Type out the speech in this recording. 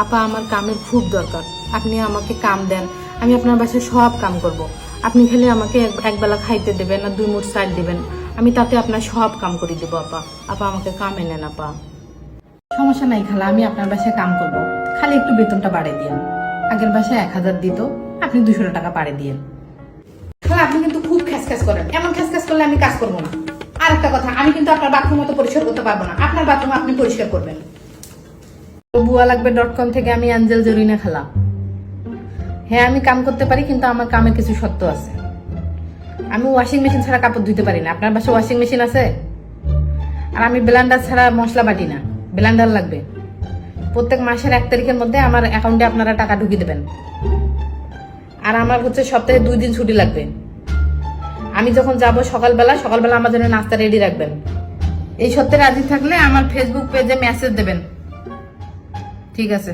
আপা আমার কামের খুব দরকার, আপনি আমাকে কাম দেন, আমি আপনার বাসায় সব কাম করব। আপনি খালি আমাকে একবেলা খাইতে দেবেন আর 2 মুঠ চাল দিবেন, আমি তাতে আপনার সব কাম করে দেবো। আপা আপা আমাকে কামে নেন আপা। সমস্যা নাই খালা, আমি আপনার বাসায় কাম করব, খালি একটু বেতনটা বাড়িয়ে দিন। আগের বাসায় 1000 দিত, আপনি 200 টাকা বাড়িয়ে দিন। খালা আপনি কিন্তু খুব খ্যাস করেন, এমন খ্যাস করলে আমি কাজ করবো না। আর একটা কথা, আমি কিন্তু আপনার বাথরুম মতো পরিষ্কার করতে পারবো না, আপনার বাথরুম আপনি পরিষ্কার করবেন। বুয়া লাগবে .com থেকে আমি অ্যাঞ্জেল জরিনা খালা। হ্যাঁ আমি কাম করতে পারি, কিন্তু আমার কামে কিছু শর্ত আছে। আমি ওয়াশিং মেশিন ছাড়া কাপড় ধুতে পারি না। আপনার বাসায় ওয়াশিং মেশিন আছে? আর আমি ব্লেন্ডার ছাড়া মশলা বাটি না, ব্লেন্ডার লাগবে। প্রত্যেক মাসের 1 তারিখের মধ্যে আমার অ্যাকাউন্টে আপনারা টাকা ঢুকিয়ে দেবেন। আর আমার হচ্ছে সপ্তাহে 2 দিন ছুটি লাগবে। আমি যখন যাব সকালবেলা আমার জন্য নাস্তা রেডি রাখবেন। এই সপ্তাহে রাজি থাকলে আমার ফেসবুক পেজে মেসেজ দেবেন। ঠিক আছে।